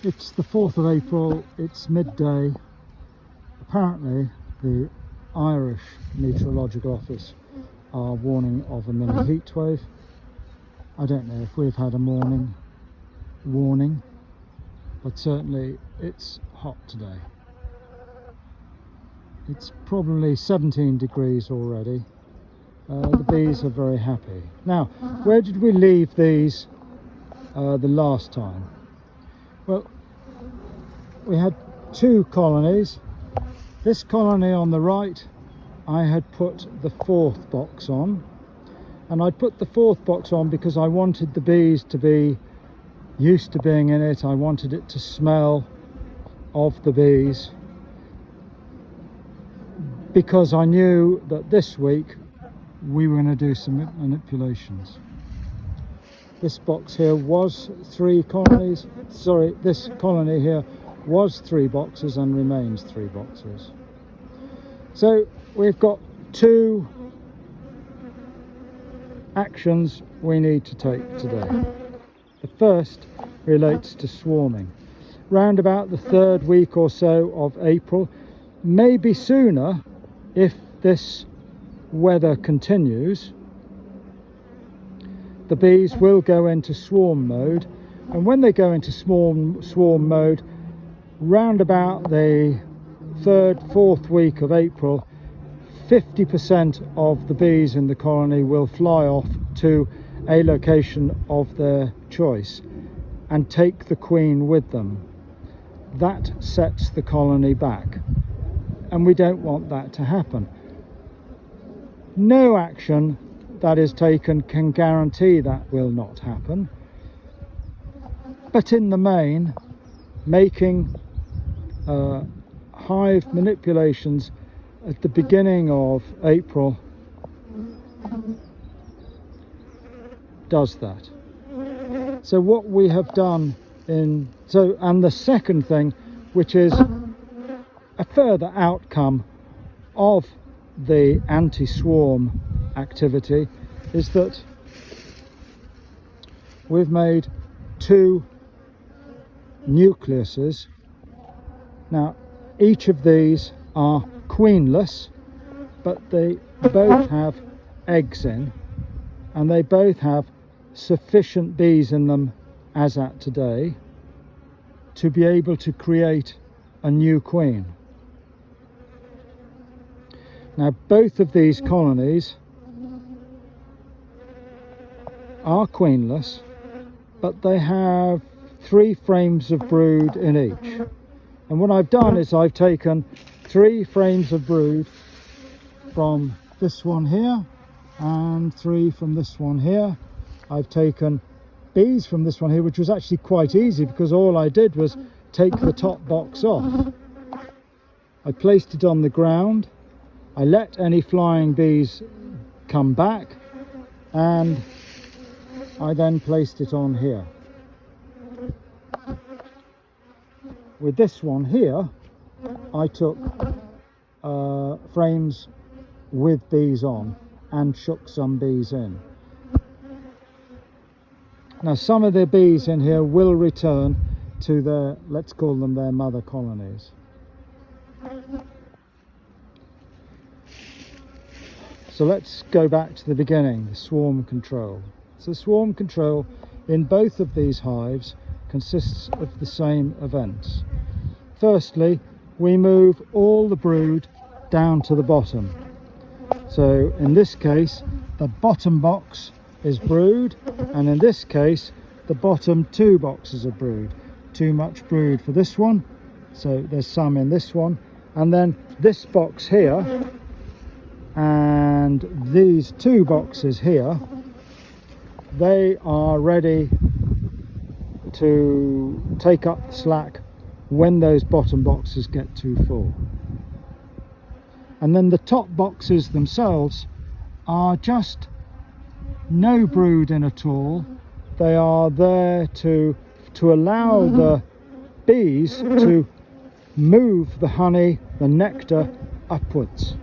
It's the 4th of April, it's midday. Apparently the Irish Meteorological Office are warning of a mini heat wave. I don't know if we've had a morning warning, but certainly it's hot today. It's probably 17 degrees already. The bees are very happy. Now, where did we leave these the last time? Well, we had 2 colonies. This colony on the right, I had put the 4th box on, and I'd put the 4th box on because I wanted the bees to be used to being in it. I wanted it to smell of the bees, because I knew that this week we were going to do some manipulations. This box here was 3 colonies. Sorry, this colony here was 3 boxes and remains 3 boxes. So we've got 2 actions we need to take today. The first relates to swarming. Round about the 3rd week or so of April, maybe sooner if this weather continues, the bees will go into swarm mode, and when they go into swarm mode, round about the 3rd, 4th week of April, 50% of the bees in the colony will fly off to a location of their choice and take the queen with them. That sets the colony back, and we don't want that to happen. No action that is taken can guarantee that will not happen, but in the main, making hive manipulations at the beginning of April does that. So what we have done and the second thing, which is a further outcome of the anti-swarm activity, is that we've made 2 nucleuses. Now, each of these are queenless, but they both have eggs in, and they both have sufficient bees in them as at today to be able to create a new queen. Now, both of these colonies are queenless, but they have 3 frames of brood in each. And what I've done is I've taken 3 frames of brood from this one here and 3 from this one here. I've taken bees from this one here, which was actually quite easy because all I did was take the top box off. I placed it on the ground, I let any flying bees come back, and I then placed it on here. With this one here, I took frames with bees on and shook some bees in. Now, some of the bees in here will return to their, let's call them their mother colonies. So let's go back to the beginning, the swarm control. So swarm control in both of these hives consists of the same events. Firstly, we move all the brood down to the bottom. So in this case, the bottom box is brood, and in this case, the bottom 2 boxes are brood. Too much brood for this one, so there's some in this one, and then this box here and these 2 boxes here, they are ready to take up the slack when those bottom boxes get too full. And then the top boxes themselves are just no brood in at all. They are there to allow the bees to move the honey, the nectar, upwards.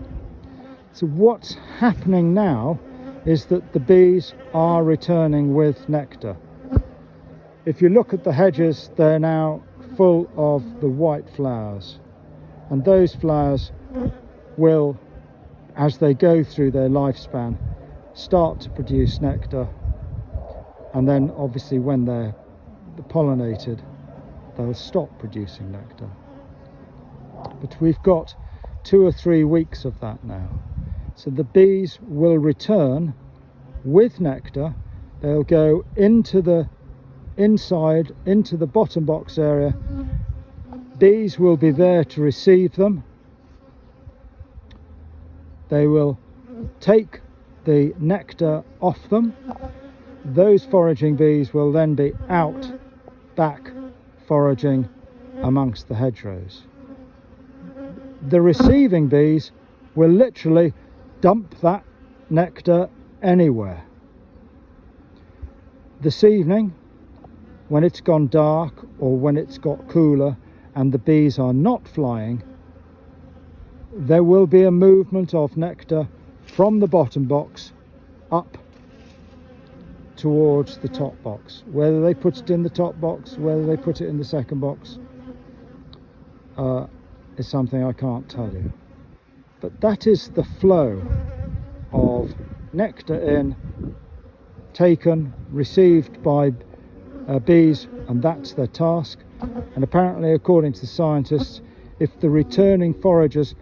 So what's happening now is that the bees are returning with nectar. If you look at the hedges, they're now full of the white flowers, and those flowers will, as they go through their lifespan, start to produce nectar, and then obviously when they're pollinated they'll stop producing nectar. But we've got 2 or 3 weeks of that now, so the bees will return with nectar. They'll go into the inside, into the bottom box area. Bees will be there to receive them. They will take the nectar off them. Those foraging bees will then be out back foraging amongst the hedgerows. The receiving bees will literally dump that nectar anywhere. This evening, when it's gone dark or when it's got cooler and the bees are not flying, there will be a movement of nectar from the bottom box up towards the top box. Whether they put it in the top box, whether they put it in the second box, is something I can't tell you. But that is the flow of nectar in, taken, received by bees, and that's their task. And apparently, according to the scientists, if the returning foragers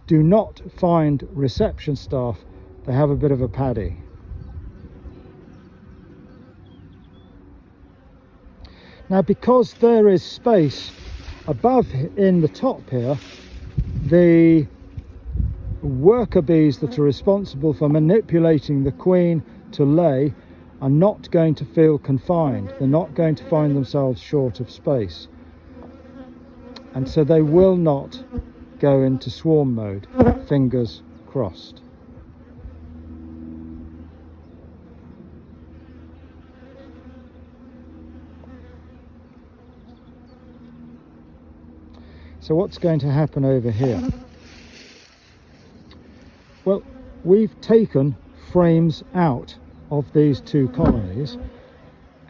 do not find reception staff, they have a bit of a paddy. Now, because there is space above in the top here, the worker bees that are responsible for manipulating the queen to lay are not going to feel confined. They're not going to find themselves short of space, and so they will not go into swarm mode. Fingers crossed. So what's going to happen over here? Well, we've taken frames out of these 2 colonies,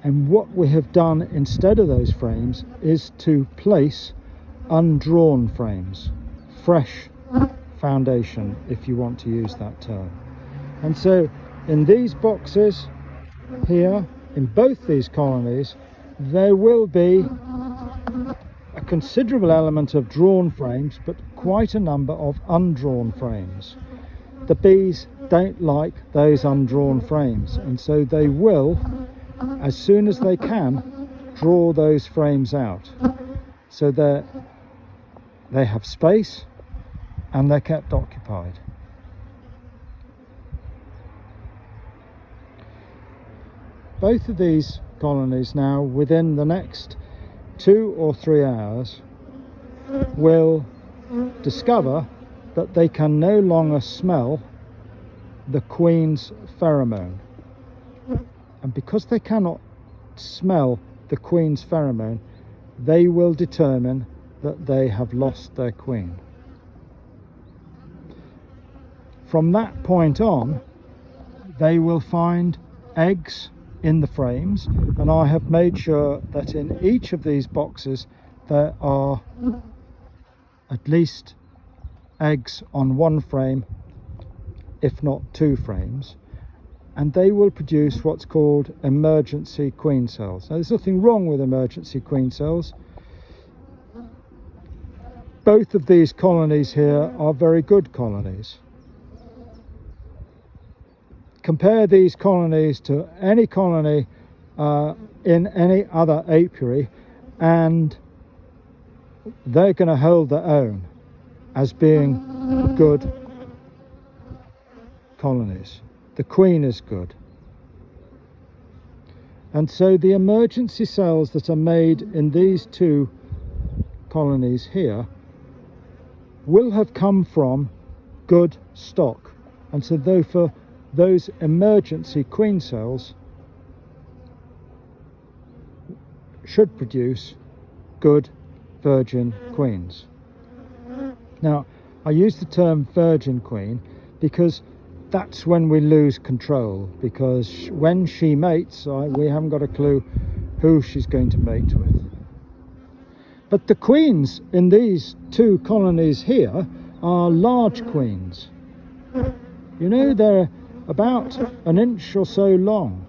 and what we have done instead of those frames is to place undrawn frames, fresh foundation, if you want to use that term. And so in these boxes here, in both these colonies, there will be a considerable element of drawn frames, but quite a number of undrawn frames. The bees don't like those undrawn frames, and so they will, as soon as they can, draw those frames out, so they have space and they're kept occupied. Both of these colonies now, within the next 2 or 3 hours, will discover that they can no longer smell the queen's pheromone. And because they cannot smell the queen's pheromone, they will determine that they have lost their queen. From that point on, they will find eggs in the frames, and I have made sure that in each of these boxes there are at least eggs on 1 frame, if not 2 frames, and they will produce what's called emergency queen cells. Now, there's nothing wrong with emergency queen cells. Both of these colonies here are very good colonies. Compare these colonies to any colony in any other apiary, and they're going to hold their own as being good colonies. The queen is good. And so the emergency cells that are made in these 2 colonies here will have come from good stock, and so though for those emergency queen cells should produce good virgin queens. Now, I use the term virgin queen because that's when we lose control, because when she mates, we haven't got a clue who she's going to mate with. But the queens in these two colonies here are large queens. You know, they're about an inch or so long.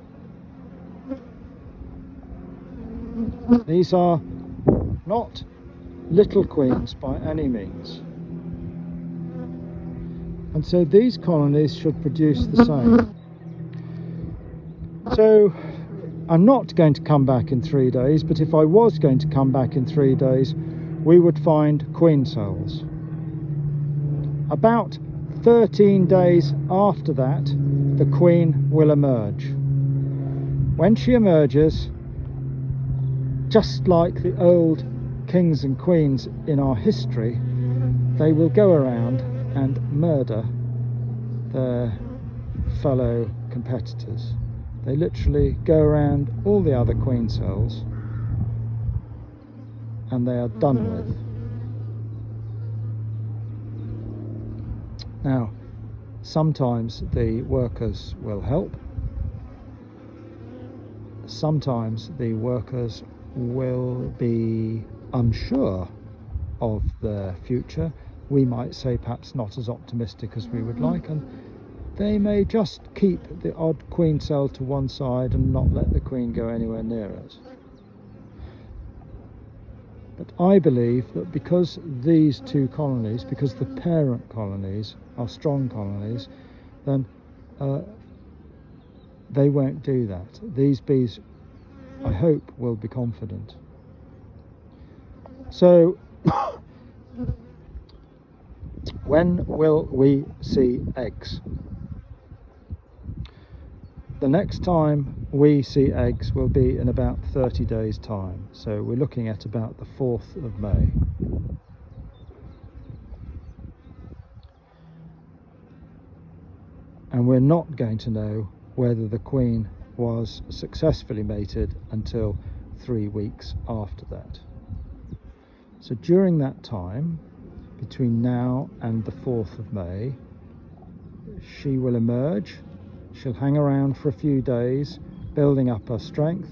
These are not little queens by any means. And so these colonies should produce the same. So I'm not going to come back in 3 days, but if I was going to come back in 3 days, we would find queen cells. About 13 days after that, the queen will emerge. When she emerges, just like the old kings and queens in our history, they will go around and murder their fellow competitors. They literally go around all the other queen cells and they are done with. Now, sometimes the workers will help. Sometimes the workers will be unsure of their future. We might say perhaps not as optimistic as we would like, and they may just keep the odd queen cell to one side and not let the queen go anywhere near it. But I believe that because these two colonies, because the parent colonies are strong colonies, then they won't do that. These bees, I hope, will be confident. So when will we see eggs? The next time we see eggs will be in about 30 days' time. So we're looking at about the 4th of May. And we're not going to know whether the queen was successfully mated until 3 weeks after that. So during that time, between now and the 4th of May, she will emerge. She'll hang around for a few days, building up her strength,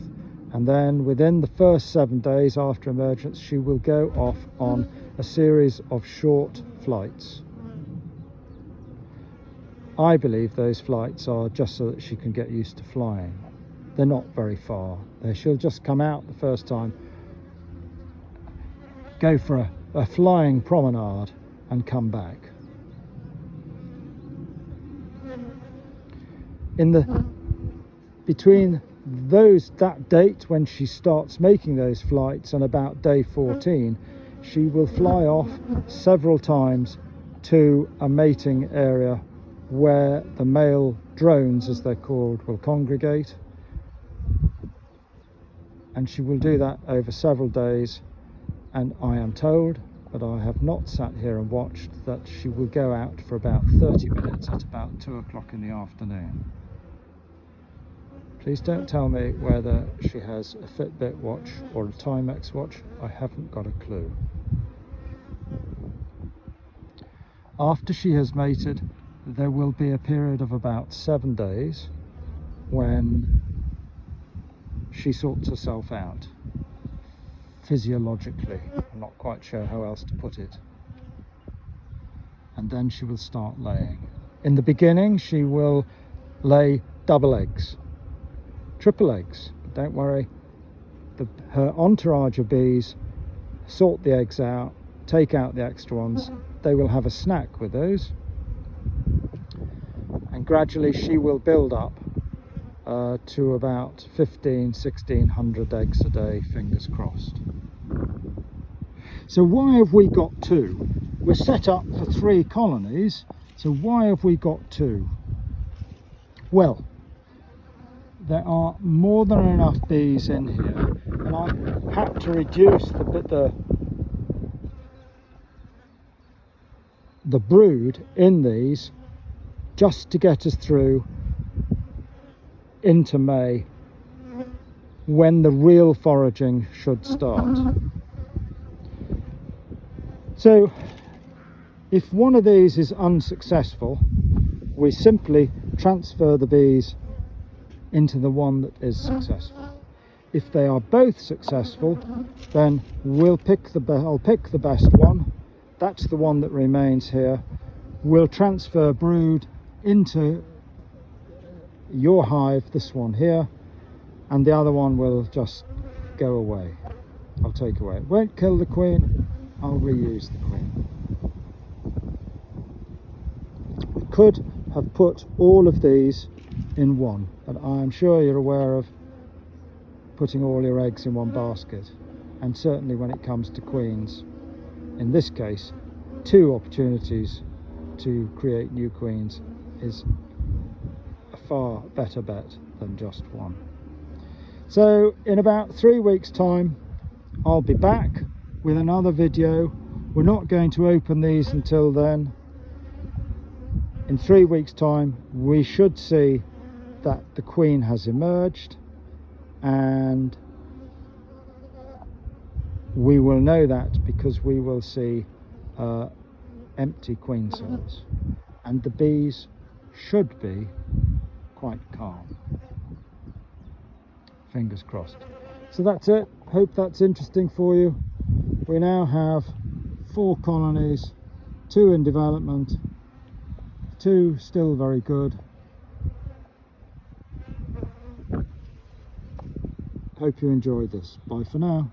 and then within the first 7 days after emergence, she will go off on a series of short flights. I believe those flights are just so that she can get used to flying. They're not very far. She'll just come out the first time, go for a flying promenade and come back. Between that date when she starts making those flights and about day 14, she will fly off several times to a mating area where the male drones, as they're called, will congregate, and she will do that over several days. And I am told, but I have not sat here and watched, that she will go out for about 30 minutes at about 2 o'clock in the afternoon. Please don't tell me whether she has a Fitbit watch or a Timex watch. I haven't got a clue. After she has mated, there will be a period of about 7 days when she sorts herself out physiologically. I'm not quite sure how else to put it. And then she will start laying. In the beginning, she will lay double eggs, triple eggs. But don't worry, her entourage of bees sort the eggs out, take out the extra ones. They will have a snack with those, and gradually she will build up to about 1600 eggs a day, fingers crossed. So why have we got 2? We're set up for 3 colonies, so why have we got 2? Well, there are more than enough bees in here, and I had to reduce the brood in these just to get us through into May, when the real foraging should start. So if one of these is unsuccessful, we simply transfer the bees into the one that is successful. if they are both successful, then I'll pick the best one. That's the one that remains here. We'll transfer brood into your hive, this one here, and the other one will just go away. I'll take away. It won't kill the queen, I'll reuse the queen. We could have put all of these in one, but I'm sure you're aware of putting all your eggs in one basket, and certainly when it comes to queens, in this case 2 opportunities to create new queens is a far better bet than just one. So in about 3 weeks time I'll be back with another video. We're not going to open these until then. In 3 weeks time we should see that the queen has emerged, and we will know that because we will see empty queen cells, and the bees should be quite calm. Fingers crossed. So that's it. Hope that's interesting for you. We now have 4 colonies, 2 in development, 2 still very good. Hope you enjoyed this. Bye for now.